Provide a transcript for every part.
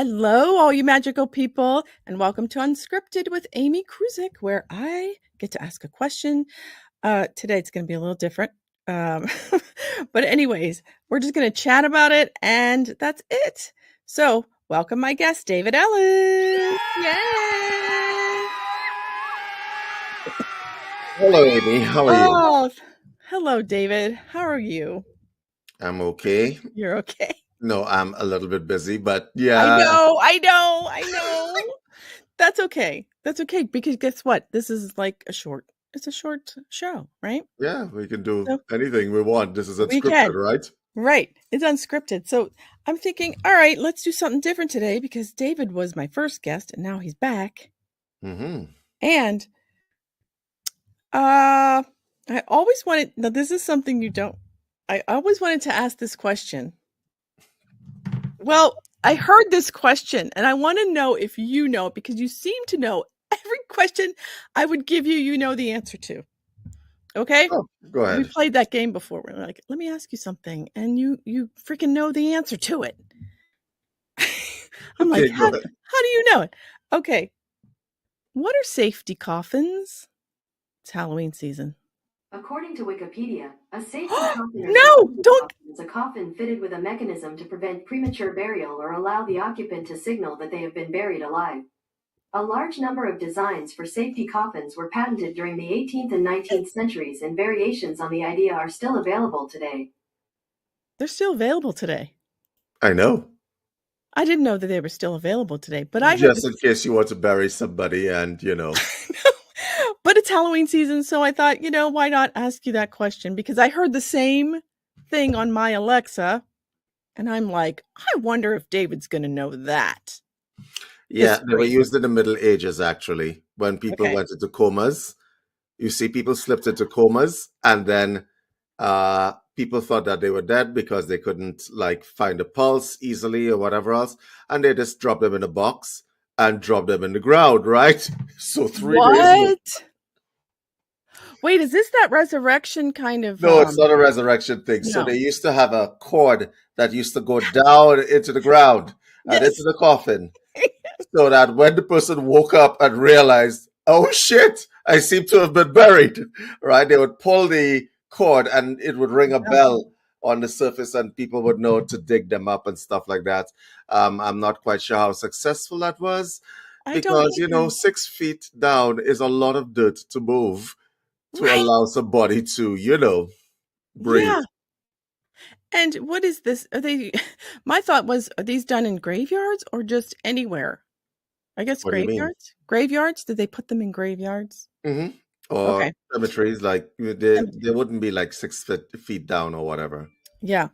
Hello, all you magical people, and welcome to Unscripted with Amy Kruzic, where I get to ask a question. Today it's going to be a little different. Um, but, anyways, we're just going to chat about it, and that's it. So, welcome my guest, David Ellis. Yay! Hello, Amy. How are you? Oh, hello, David. How are you? I'm okay. You're okay. No, I'm a little bit busy, but I yeah, know. That's okay. That's okay because guess what? This is like it's a short show, right? yeah, we can do So anything we want. This is we unscripted, can. right? Right. It's unscripted. So I'm thinking, all right, let's do something different today because David was my first guest and now he's back. Mm-hmm. And I always wanted, now this is something you don't, I always wanted to ask this question. Well, I heard this question and I want to know if you know it because you seem to know every question I would give you, you know the answer to. Okay? Oh, go We ahead. played that game before. We're like, let me ask you something, and you freaking know the answer to it. I'm like, Okay, go how ahead. do you know it? Okay. What are safety coffins? It's Halloween season. According to Wikipedia, a safety coffin No, don't. is a coffin fitted with a mechanism to prevent premature burial or allow the occupant to signal that they have been buried alive. A large number of designs for safety coffins were patented during the 18th and 19th centuries, and variations on the idea are still available today. They're still available today. I know. I didn't know that they were still available today, but I heard Just in case you want to bury somebody and, But it's Halloween season, so I thought, why not ask you that question? Because I heard the same thing on my Alexa, and I'm like, I wonder if David's going to know that. yeah, they were History. used in the Middle Ages, actually, when people Okay. went into comas. You see, people slipped into comas, and then people thought that they were dead because they couldn't like find a pulse easily or whatever else, and they just dropped them in a box and dropped them in the ground, right? So 3 days later. What? Wait, is this that resurrection kind of No, it's not a resurrection thing. So no. they used to have a cord that used to go down into the ground and into Yes. the coffin, so that when the person woke up and realized, oh shit, I seem to have been buried, right? They would pull the cord and it would ring a bell on the surface and people would know to dig them up and stuff like that. I'm not quite sure how successful that was I don't because, either. 6 feet down is a lot of dirt to move to Right. allow somebody to, breathe. Yeah. And what is this? Are they my thought was, are these done in graveyards or just anywhere? I guess What do you mean? graveyards? Graveyards? Did they put them in graveyards? Hmm. Or Okay. cemeteries, like they wouldn't be like 6 feet down or whatever. Yeah.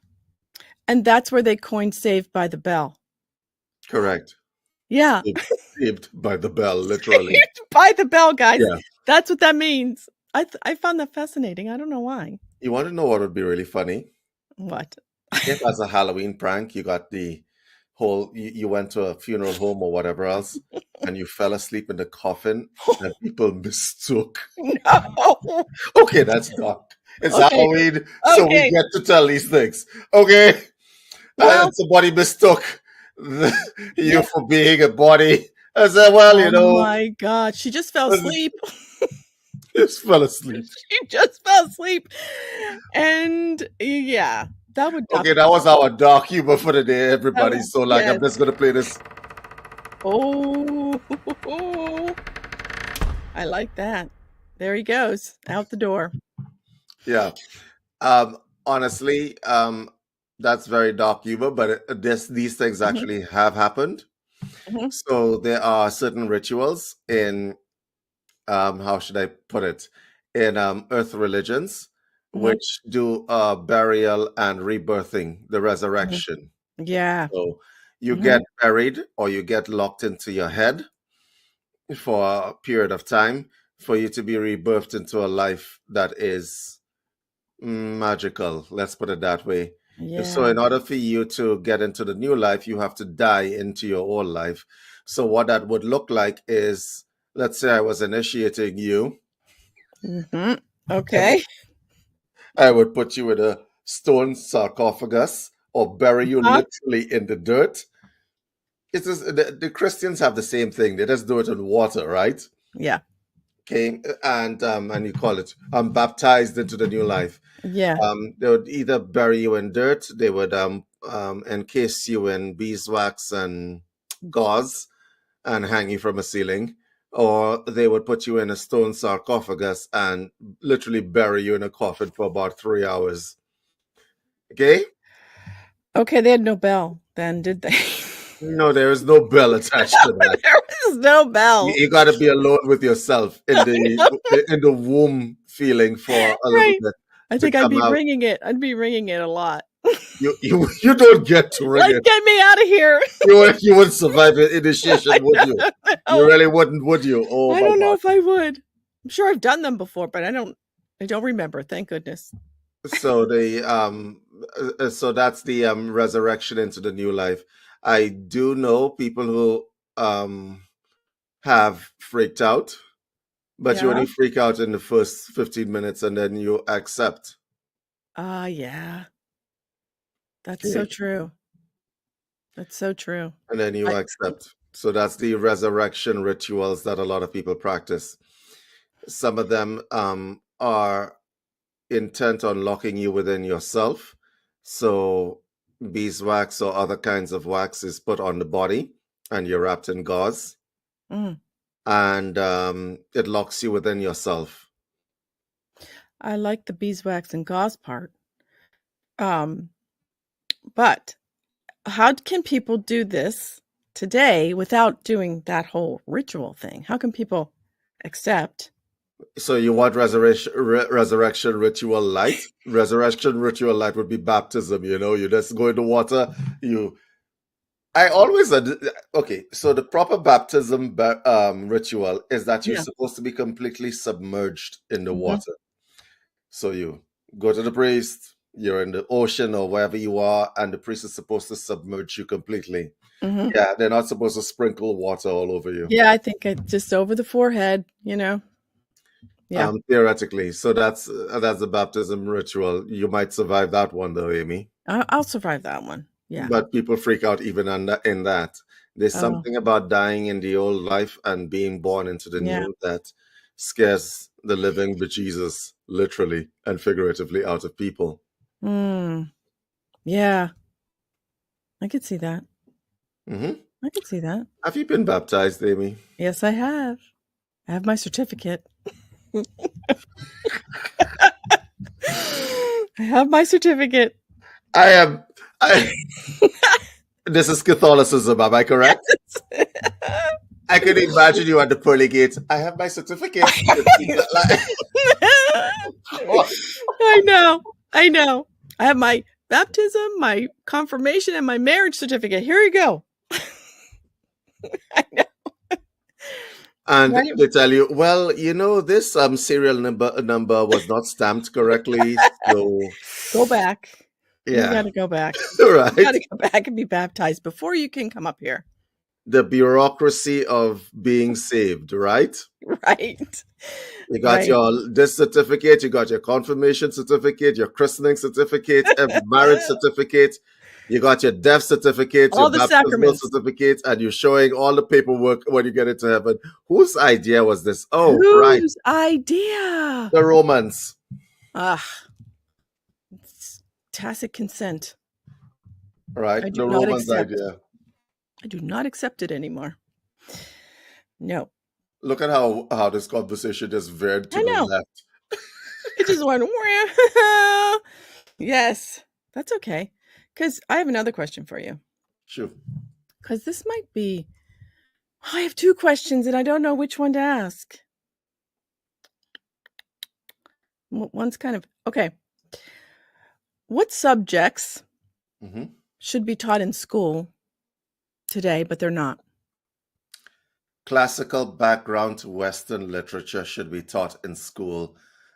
And that's where they coined Saved by the Bell. Correct. Yeah. Saved by the bell, literally. Saved by the Bell, guys. Yeah. That's what that means. I found that fascinating. I don't know why. You want to know what would be really funny? What? If as a Halloween prank, you got the you went to a funeral home or whatever else, and you fell asleep in the coffin, and people mistook. No. Okay, that's dark. It's Okay. Halloween, so we Okay. get to tell these things. Okay? Well, And somebody mistook you for being a body. I said, well, oh my God. She just fell asleep. just fell asleep. She just fell asleep. And yeah, that would Okay, that was our dark humor for the day, that everybody. was, So, like, yes. I'm just gonna play this. Oh, I like that. There he goes, out the door. Yeah. Honestly, that's very dark humor, but these things actually have happened. Mhm. So there are certain rituals in, how should I put it, in Earth religions, Mhm. which do burial and rebirthing, the Mhm. resurrection. Yeah. So you Mhm. get buried or you get locked into your head for a period of time for you to be rebirthed into a life that is magical. Let's put it that way. So, Yeah. in order for you to get into the new life, you have to die into your old life. So, what that would look like is, let's say I was initiating you, Mhm. Okay. I would put you in a stone sarcophagus or bury you Huh? literally in the dirt. It is the Christians have the same thing. They just do it in water, right? Yeah. Okay, and you call it baptized into the new life. Yeah. They would either bury you in dirt, they would encase you in beeswax and gauze and hang you from a ceiling, or they would put you in a stone sarcophagus and literally bury you in a coffin for about 3 hours. Okay? Okay, they had no bell then, did they? No, there is no bell attached to that. There was no bell. You got to be alone with yourself in the womb feeling for a little Right. bit I to think I'd come be out. ringing it. I'd be ringing it a lot. You don't get to ring Like, it. get me out of here. You wouldn't survive an initiation, would you? You really wouldn't, would you? Oh I my don't know God. if I would. I'm sure I've done them before, but I don't remember. Thank goodness. So so that's the resurrection into the new life. I do know people who have freaked out, but you Yeah. only freak out in the first 15 minutes and then you accept. Yeah. That's so true. That's so true. And then you accept. So that's the resurrection rituals that a lot of people practice. Some of them are intent on locking you within yourself. So beeswax or other kinds of wax is put on the body and you're wrapped in gauze. And it locks you within yourself. I like the beeswax and gauze part. But how can people do this today without doing that whole ritual thing? How can people accept? So you want resurrection ritual light? Resurrection ritual light would be baptism. You just go in the water. I always okay. So the proper baptism ritual is that you're supposed to be completely submerged in the water. So you go to the priest. You're in the ocean or wherever you are, and the priest is supposed to submerge you completely. Yeah, they're not supposed to sprinkle water all over you. Yeah, I think just over the forehead, Yeah. Theoretically. So that's the baptism ritual. You might survive that one though, Amy. I'll survive that one. Yeah. But people freak out even in that. There's something about dying in the old life and being born into the new that scares the living bejesus, literally and figuratively, out of people. Yeah. I could see that. I could see that. Have you been baptized, Amy? Yes, I have. I have my certificate. I have my certificate. This is Catholicism, am I correct? Yes. I could imagine you at the pearly gates. I have my certificate. I know. I have my baptism, my confirmation, and my marriage certificate. Here you go. I know. And they tell you, well, this serial number was not stamped correctly, so go back. Yeah, you got to go back. Right, you got to go back and be baptized before you can come up here. The bureaucracy of being saved, right? Right. You got this certificate, you got your confirmation certificate, your christening certificate, marriage certificate. You got your death certificate, all your the baptismal sacraments certificate, and you're showing all the paperwork when you get into heaven. Whose idea was this? Oh, Whose idea? The Romans. It's tacit consent. Right, the Romans' idea. I do not accept it anymore. No. Look at how this conversation just veered to the left. It just went, yes, that's okay. Because I have another question for you. Sure. Because this might be, I have two questions and I don't know which one to ask. One's kind of, okay. What subjects should be taught in school today, but they're not? Classical background to Western literature should be taught in school,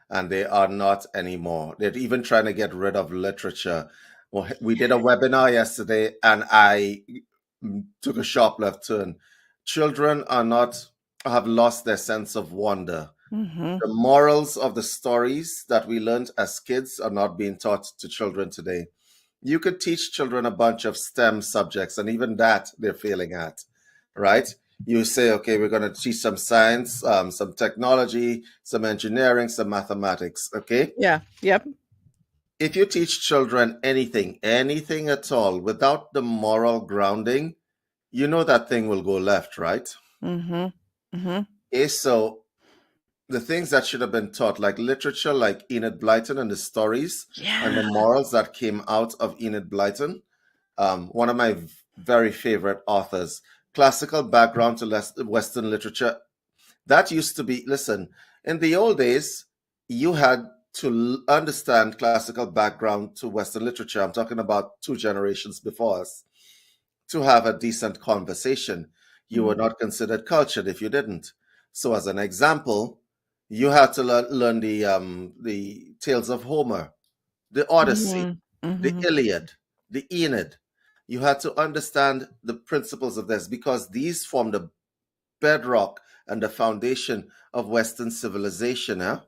and they are not anymore. They're even trying to get rid of literature. Well, we did a webinar yesterday, and I took a sharp left turn. Children have lost their sense of wonder. The morals of the stories that we learned as kids are not being taught to children today. You could teach children a bunch of STEM subjects, and even that they're failing at, right? You say, okay, we're going to teach some science, some technology, some engineering, some mathematics, okay? Yeah. Yep. If you teach children anything at all, without the moral grounding, you know that thing will go left, right? Mm-hmm. Mm-hmm. Okay, so the things that should have been taught, like literature, like Enid Blyton and the stories and the Yeah. morals that came out of Enid Blyton, one of my very favorite authors, classical background to Western literature. That used to be, listen, in the old days, you had to understand classical background to Western literature. I'm talking about 2 generations before us to have a decent conversation. You were Mm-hmm. not considered cultured if you didn't. So, as an example, you had to learn the tales of Homer, the Odyssey, Mm-hmm. the Mm-hmm. Iliad, the Aeneid. You had to understand the principles of this because these form the bedrock and the foundation of Western civilization. Your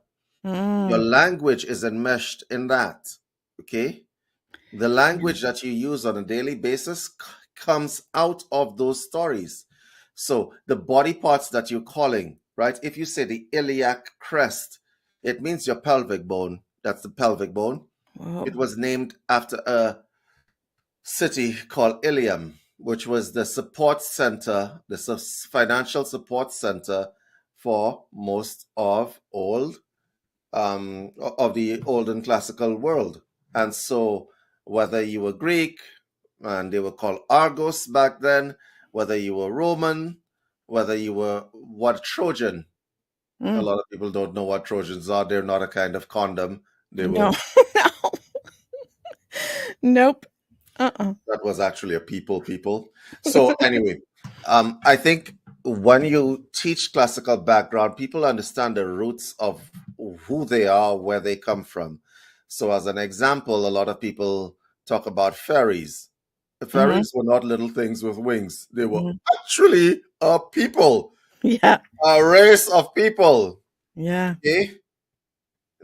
Mm. language is enmeshed in that. Okay? The language that you use on a daily basis comes out of those stories. So the body parts that you're calling, right? If you say the iliac crest, it means your pelvic bone. That's the pelvic bone. Whoa. It was named after a city called Ilium, which was the support center, the financial support center for most of the olden classical world. And so, whether you were Greek, and they were called Argos back then, whether you were Roman, whether you were what Trojan, a Mm. lot of people don't know what Trojans are. They're not a kind of condom. They were No. No. Nope. Uh-uh. that was actually a people. So anyway, I think when you teach classical background, people understand the roots of who they are, where they come from. So as an example, a lot of people talk about fairies. The Mm-hmm. fairies were not little things with wings. They were Mm-hmm. actually a people, Yeah. a race of people. Yeah. Okay?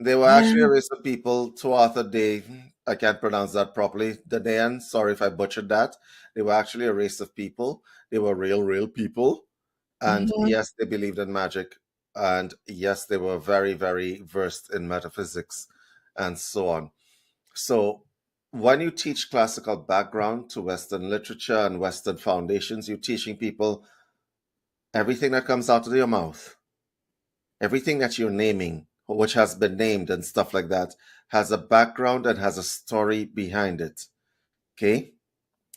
They were actually a Yeah. race of people to Arthur Day. I can't pronounce that properly. Danaan, sorry if I butchered that. They were actually a race of people. They were real people. And Mm-hmm. yes, they believed in magic. And yes, they were very versed in metaphysics and so on. So when you teach classical background to Western literature and Western foundations, you're teaching people everything that comes out of your mouth, everything that you're naming, which has been named and stuff like that, has a background and has a story behind it. Okay?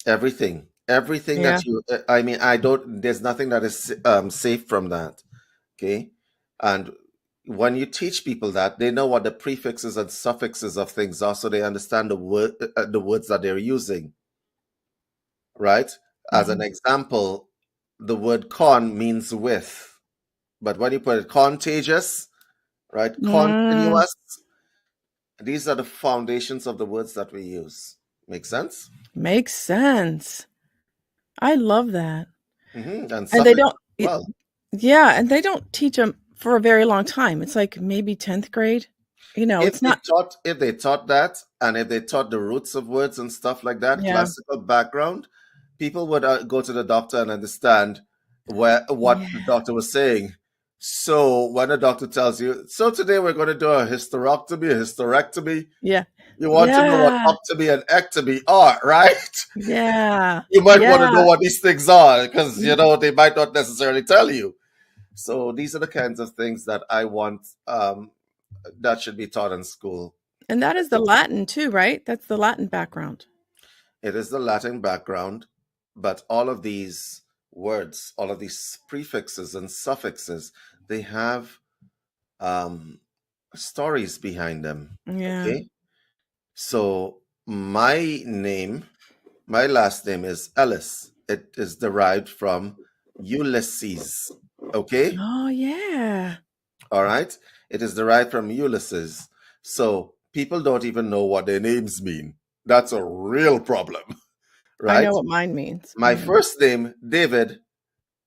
Everything Yeah. that you, I mean, there's nothing that is safe from that. Okay? And when you teach people that, they know what the prefixes and suffixes of things are, so they understand the words that they're using, right? As an Mm-hmm. example, the word con means with, but when you put it contagious, right? Mm. Continuous. These are the foundations of the words that we use. Make sense? Makes sense. I love that. And And they suffix don't, as well. yeah, and they don't teach them for a very long time. It's like maybe 10th grade. It's not, If they taught that, and if they taught the roots of words and stuff like that, yeah. classical background, people would go to the doctor and understand what the Yeah. doctor was saying. So when a doctor tells you, so today we're going to do a hysterectomy, Yeah. you want to know what Yeah. optomy and ectomy are, right? Yeah. You might want to know Yeah. what these things are because Mm. they might not necessarily tell you. So these are the kinds of things that I want that should be taught in school. And that is the So Latin too, right? That's the Latin background. it is the Latin background, but all of these words, all of these prefixes and suffixes, they have um, stories behind them. Yeah. Okay, so my last name is Ellis. It is derived from Ulysses. Okay. Oh, yeah. All right. It is derived from Ulysses. So people don't even know what their names mean. That's a real problem, I right? know what mine means. My first name, David,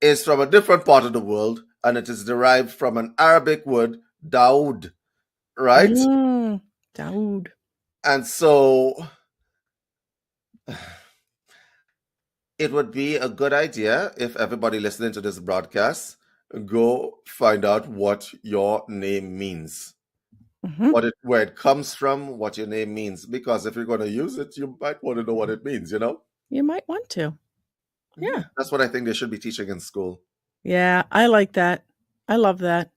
is from a different part of the world, and it is derived from an Arabic word, Daoud, right? Mm. Daoud. And so It would be a good idea if everybody listening to this broadcast go find out what your name means, Mhm. where it comes from, what your name means. Because if you're going to use it, you might want to know what it means. You might want to. Yeah. That's what I think they should be teaching in school. Yeah, I like that. I love that.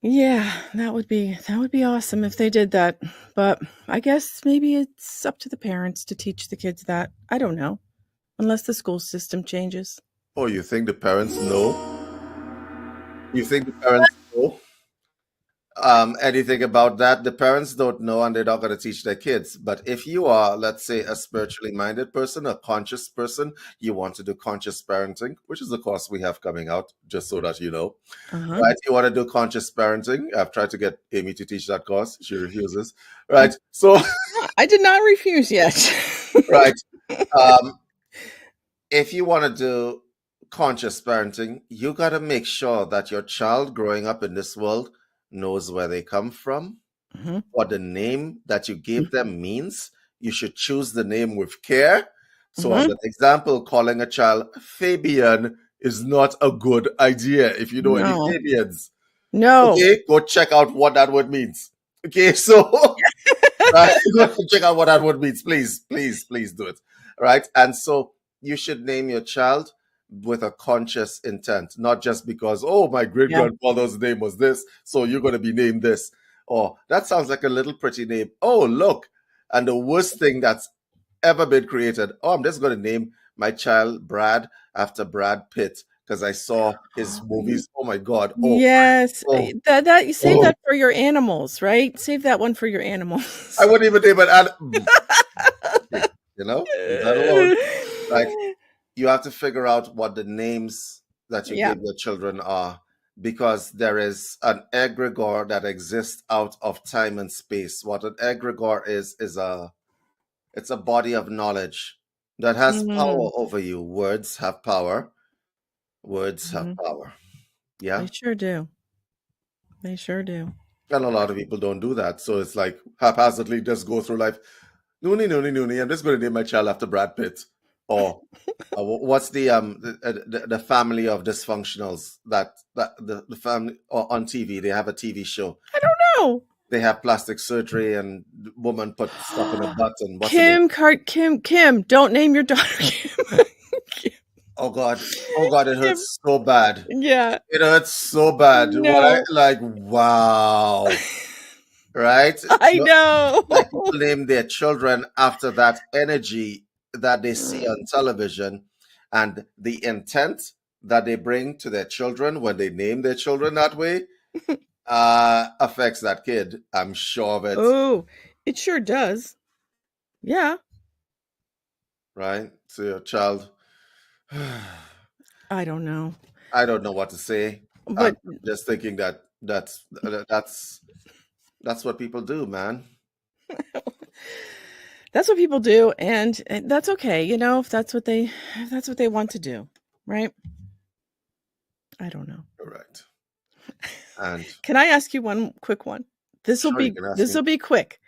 Yeah, that would be awesome if they did that. But I guess maybe it's up to the parents to teach the kids that. I don't know. Unless the school system changes. Oh, you think the parents know? You think the parents know anything about that? The parents don't know, and they're not going to teach their kids. But if you are, let's say, a spiritually minded person, a conscious person, you want to do conscious parenting, which is the course we have coming out, just so that you know. Uh-huh. Right? You want to do conscious parenting. I've tried to get Amy to teach that course. She refuses. Right? So, I did not refuse yet. right. Um, if you want to do conscious parenting, you got to make sure that your child growing up in this world knows where they come from, Mhm. what the name that you gave them means. You should choose the name with care. So, as Mhm. an example, calling a child Fabian is not a good idea if you know any No. Fabians. No. Okay, go check out what that word means. Okay, so go check out what that word means. Please, please, please do it. Right? And so you should name your child with a conscious intent, not just because, oh, my great Yeah. grandfather's name was this, so you're going to be named this. Or that sounds like a little pretty name. Oh, look. And the worst thing that's ever been created. Oh, I'm just going to name my child Brad after Brad Pitt because I saw his movies. Oh my God. Oh, Yes. oh, That you save oh. that for your animals, right? Save that one for your animals. I wouldn't even name it. Leave that alone. Right? You have to figure out what the names that you Yeah. give your children are because there is an egregore that exists out of time and space. What an egregore is it's a body of knowledge that has power Mhm. over you. Words have power. Words have Mhm. power. They Yeah. sure do. They sure do. And a lot of people don't do that. So it's like haphazardly just go through life. Noonie, noonie, noonie. I'm just going to name my child after Brad Pitt. Or what's the family of dysfunctionals that the family or on TV? They have a TV show. I don't know. They have plastic surgery and the woman put stuff in a butt and what's the name? Kim, don't name your daughter Kim. Oh God, it Kim. hurts so bad. Yeah. It hurts so bad. What I No. like, wow. Right? I So, know. like people name their children after that energy that they see on television and the intent that they bring to their children when they name their children that way affects that kid. I'm sure of it. Oh, it sure does. Yeah. Right? So your child, I don't know. I don't know what to say. I'm But just thinking that's what people do, man. that's what people do, and that's okay, if that's what they want to do, right? I don't know. Right. And Can I ask you one quick one? This will sure, you can ask me. be quick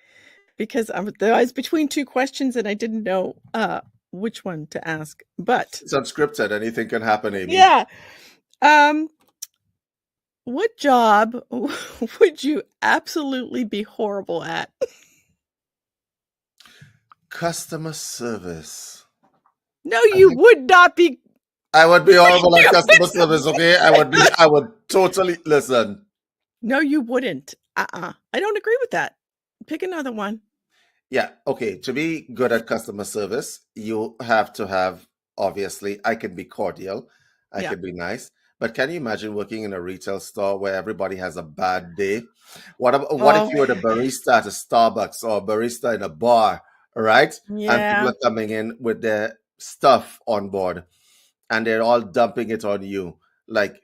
because I was between two questions and I didn't know which one to ask. But It's unscripted. Anything can happen, Amy. yeah, what job would you absolutely be horrible at? Customer service. No, you would not be. I would be horrible at customer service, okay? I would totally listen. No, you wouldn't. I don't agree with that. Pick another one. Yeah, okay. To be good at customer service, you have to have, obviously, I can be cordial, I Yeah. can be nice. But can you imagine working in a retail store where everybody has a bad day? What if you were the barista at a Starbucks or a barista in a bar, right? And people Yeah. are coming in with their stuff on board and they're all dumping it on you. Like,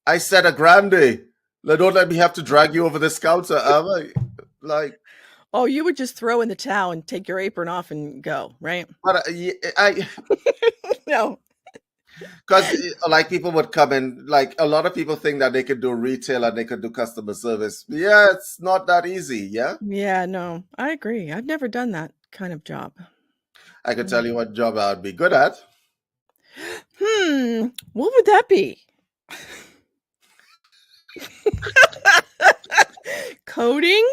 I said a grande. Don't let me have to drag you over this counter. Like, Oh, you would just throw in the towel and take your apron off and go, right? but No. because like people would come in, like a lot of people think that they could do retail and they could do customer service. Yeah, it's not that easy. Yeah. Yeah, no, I agree. I've never done that kind of job. I could tell you what job I would be good at. What would that be? Coding?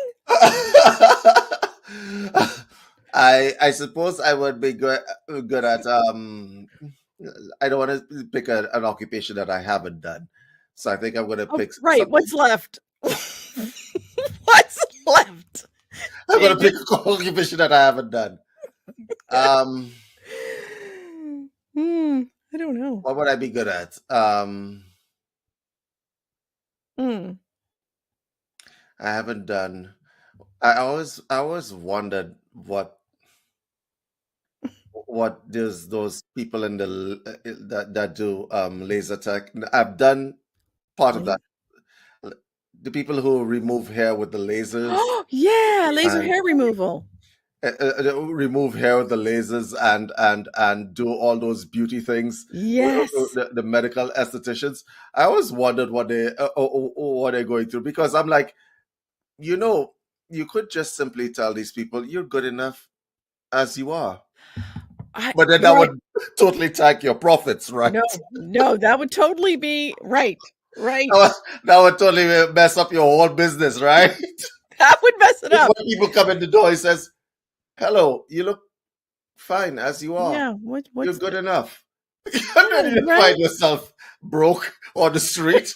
I suppose I would be good at I don't want to pick an occupation that I haven't done. So I think I'm going to pick Right. something. What's left? What's left? I'm going to pick an occupation that I haven't done. I don't know. What would I be good at? I haven't done. I always wondered what does those people in the that do laser tech. I've done part of that. The people who remove hair with the lasers. Yeah, laser hair removal. Remove hair with the lasers and do all those beauty things. Yes. The medical estheticians. I always wondered what they're going through, because I'm like, you could just simply tell these people you're good enough as you are. But then that would totally tank your profits, right? No, that would totally be right. That would totally mess up your whole business, right? That would mess it up. When people come in the door, he says, "Hello, you look fine as you are. Yeah, you're good enough." And then you find yourself broke on the street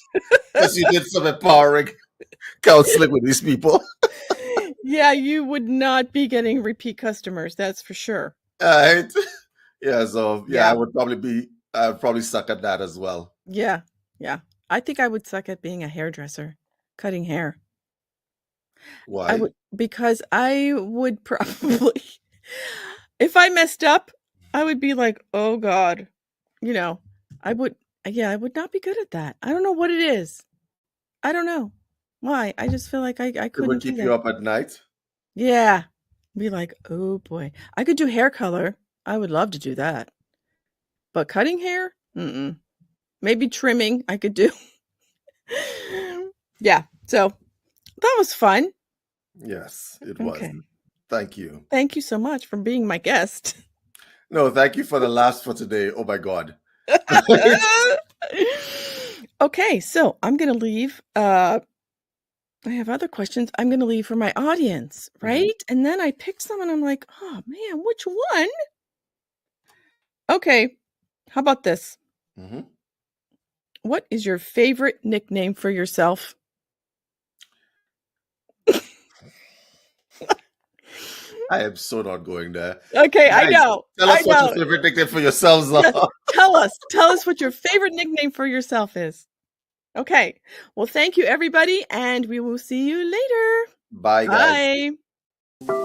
because you did some empowering counseling with these people. Yeah, you would not be getting repeat customers, that's for sure. Right? Yeah, so I'd probably suck at that as well. Yeah. I think I would suck at being a hairdresser, cutting hair. Why? Because I would probably, if I messed up, I would be like, oh God, I would not be good at that. I don't know what it is. I don't know why. I just feel like I couldn't. It would keep you up at night? Yeah. Be like, oh boy. I could do hair color. I would love to do that. But cutting hair? Maybe trimming I could do. Yeah. So that was fun. Yes, it was. Okay. Thank you. Thank you so much for being my guest. No, thank you for the laughs for today. Oh my God. Okay, so I'm going to leave. I have other questions I'm going to leave for my audience, right? And then I picked some and I'm like, oh man, which one? Okay, how about this? What is your favorite nickname for yourself? I am so not going there. Okay, guys, I know. Tell us what your favorite nickname for yourselves are. Yes, tell us what your favorite nickname for yourself is. Okay. Well, thank you, everybody, and we will see you later. Bye, guys. Bye.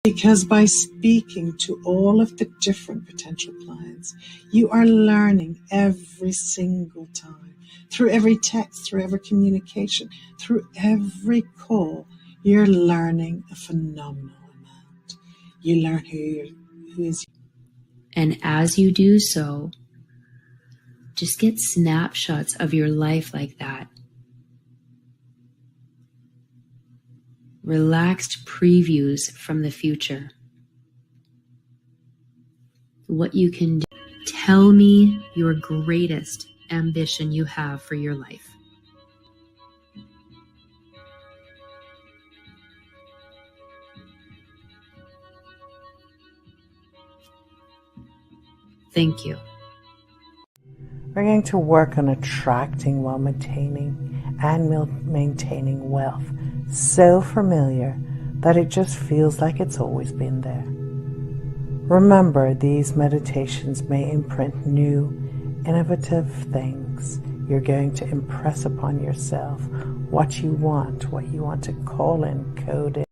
Because by speaking to all of the different potential clients, you are learning every single time. Through every text, through every communication, through every call, you're learning a phenomenal amount. You learn who is. And as you do so, just get snapshots of your life like that. Relaxed previews from the future. What you can do. Tell me your greatest ambition you have for your life. Thank you. We're going to work on attracting while maintaining wealth so familiar that it just feels like it's always been there. Remember, these meditations may imprint new, innovative things. You're going to impress upon yourself what you want to call in, code in.